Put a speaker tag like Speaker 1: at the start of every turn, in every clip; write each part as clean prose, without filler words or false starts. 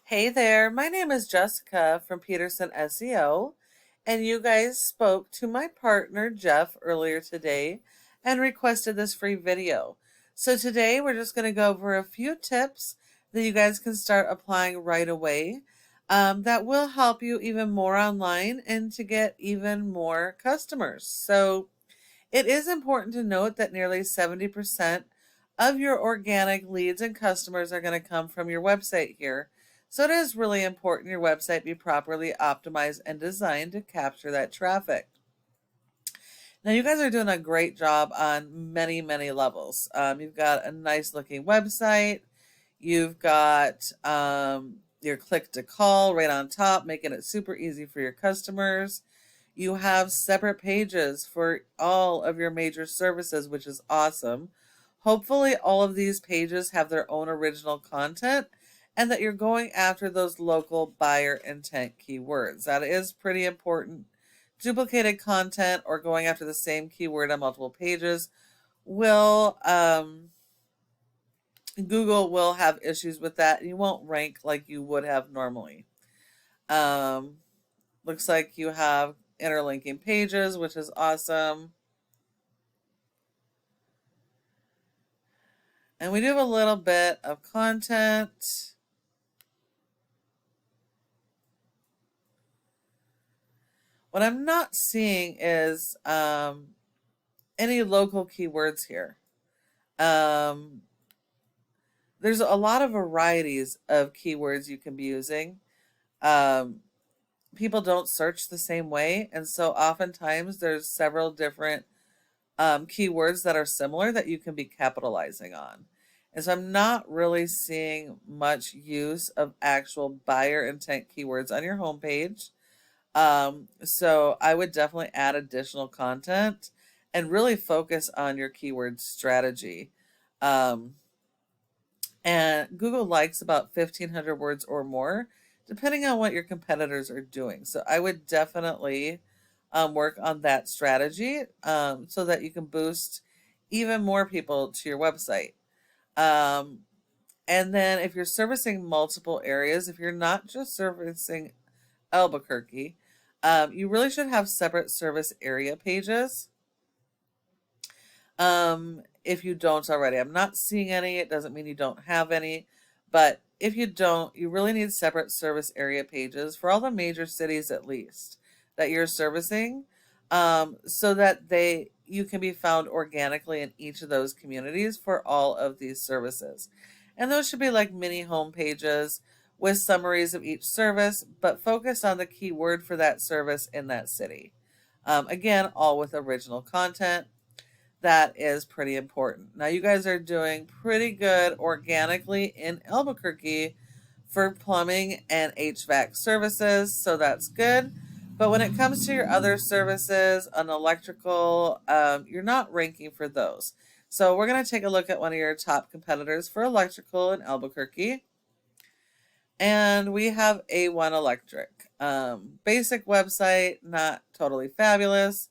Speaker 1: Hey there, my name is Jessica from Peterson SEO, and you guys spoke to my partner Jeff earlier today and requested this free video. So today we're just going to go over a few tips that you guys can start applying right away that will help you even more online and to get even more customers. So it is important to note that nearly 70% of your organic leads and customers are going to come from your website here. So it is really important your website be properly optimized and designed to capture that traffic. Now, you guys are doing a great job on many, many levels. You've got a nice looking website. You've got your click to call right on top, making it super easy for your customers. You have separate pages for all of your major services, which is awesome. Hopefully, all of these pages have their own original content and that you're going after those local buyer intent keywords. That is pretty important. Duplicated content or going after the same keyword on multiple pages will Google will have issues with that. You won't rank like you would have normally. Looks like you have interlinking pages, which is awesome. And we do have a little bit of content. What I'm not seeing is any local keywords here. There's a lot of varieties of keywords you can be using. People don't search the same way, and so oftentimes there's several different keywords that are similar that you can be capitalizing on. And so I'm not really seeing much use of actual buyer intent keywords on your homepage. So I would definitely add additional content and really focus on your keyword strategy. And Google likes about 1,500 words or more, depending on what your competitors are doing. So I would definitely work on that strategy so that you can boost even more people to your website. And then if you're servicing multiple areas, if you're not just servicing Albuquerque, you really should have separate service area pages. If you don't already, I'm not seeing any. It doesn't mean you don't have any, but if you don't, you really need separate service area pages for all the major cities at least that you're servicing, so that you can be found organically in each of those communities for all of these services. And those should be like mini home pages with summaries of each service, but focus on the keyword for that service in that city. Again, all with original content. That is pretty important. Now, you guys are doing pretty good organically in Albuquerque for plumbing and HVAC services, so that's good. But when it comes to your other services on electrical, you're not ranking for those. So we're going to take a look at one of your top competitors for electrical in Albuquerque. And we have A1 Electric. Basic website, not totally fabulous.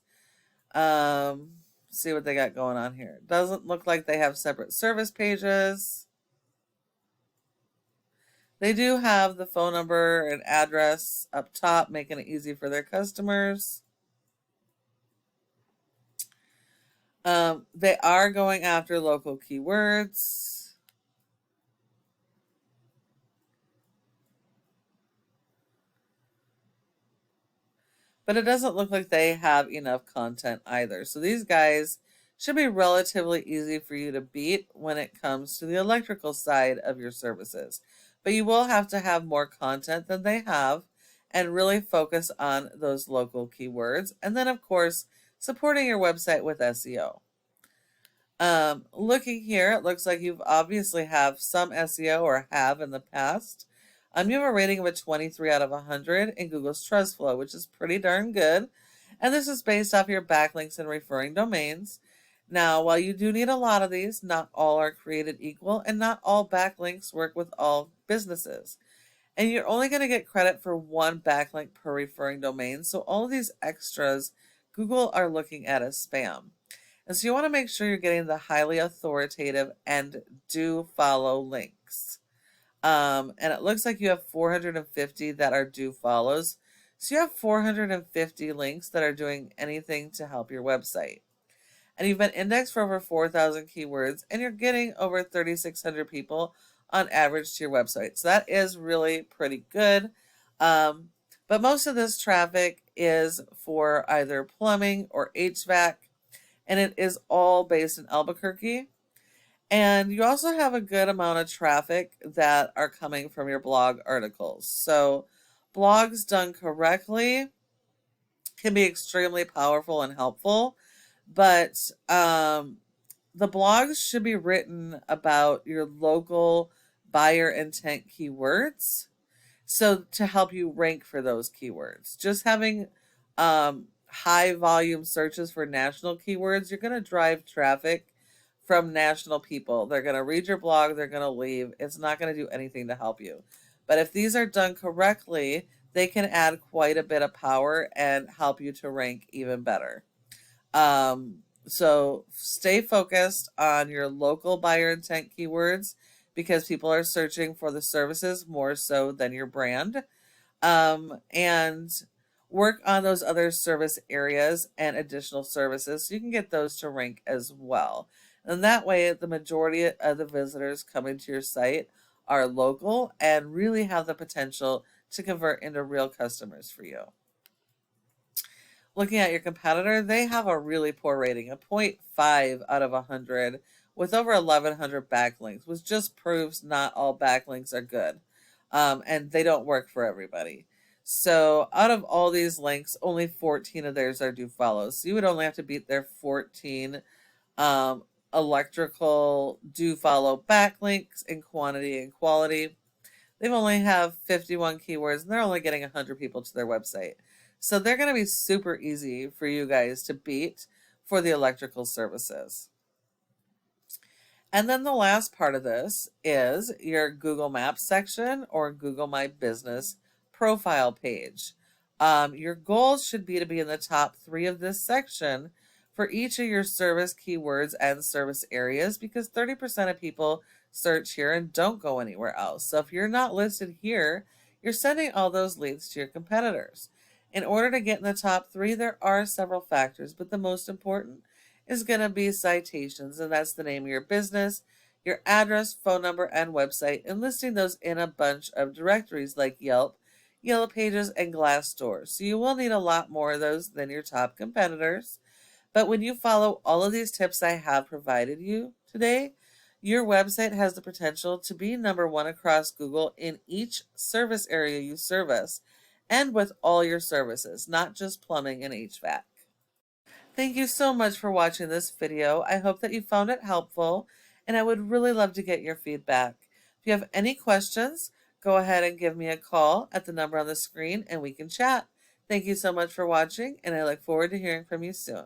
Speaker 1: See what they got going on here. Doesn't look like they have separate service pages. They do have the phone number and address up top, making it easy for their customers. They are going after local keywords. But it doesn't look like they have enough content either. So these guys should be relatively easy for you to beat when it comes to the electrical side of your services. But you will have to have more content than they have and really focus on those local keywords. And then, of course, supporting your website with SEO. Looking here, it looks like you've obviously have some SEO or have in the past. You have a rating of a 23 out of 100 in Google's Trust Flow, which is pretty darn good. And this is based off your backlinks and referring domains. Now, while you do need a lot of these, not all are created equal, and not all backlinks work with all businesses. And you're only going to get credit for one backlink per referring domain. So all of these extras, Google are looking at as spam. And so you want to make sure you're getting the highly authoritative and do follow links. And it looks like you have 450 that are do follows. So you have 450 links that are doing anything to help your website. And you've been indexed for over 4,000 keywords, and you're getting over 3,600 people on average to your website. So that is really pretty good. But most of this traffic is for either plumbing or HVAC, and it is all based in Albuquerque. And you also have a good amount of traffic that are coming from your blog articles. So blogs done correctly can be extremely powerful and helpful, but the blogs should be written about your local buyer intent keywords, so to help you rank for those keywords. Just having high volume searches for national keywords, you're going to drive traffic from national people. They're going to read your blog, they're going to leave. It's not going to do anything to help you. But if these are done correctly, they can add quite a bit of power and help you to rank even better. So stay focused on your local buyer intent keywords, because people are searching for the services more so than your brand. And work on those other service areas and additional services so you can get those to rank as well. And that way, the majority of the visitors coming to your site are local and really have the potential to convert into real customers for you. Looking at your competitor, they have a really poor rating, a 0.5 out of 100 with over 1,100 backlinks, which just proves not all backlinks are good. And they don't work for everybody. So out of all these links, only 14 of theirs are do follows. So you would only have to beat their 14 electrical do follow backlinks in quantity and quality. They've only have 51 keywords, and they're only getting 100 people to their website. So they're going to be super easy for you guys to beat for the electrical services. And then the last part of this is your Google Maps section or Google My Business profile page. Your goals should be to be in the top 3 of this section for each of your service keywords and service areas, because 30% of people search here and don't go anywhere else. So if you're not listed here, you're sending all those leads to your competitors. In order to get in the top 3, there are several factors, but the most important is going to be citations, and that's the name of your business, your address, phone number, and website, and listing those in a bunch of directories like Yelp, Yellow Pages, and Glassdoor. So you will need a lot more of those than your top competitors. But when you follow all of these tips I have provided you today, your website has the potential to be number 1 across Google in each service area you service, and with all your services, not just plumbing and HVAC. Thank you so much for watching this video. I hope that you found it helpful, and I would really love to get your feedback. If you have any questions, go ahead and give me a call at the number on the screen and we can chat. Thank you so much for watching, and I look forward to hearing from you soon.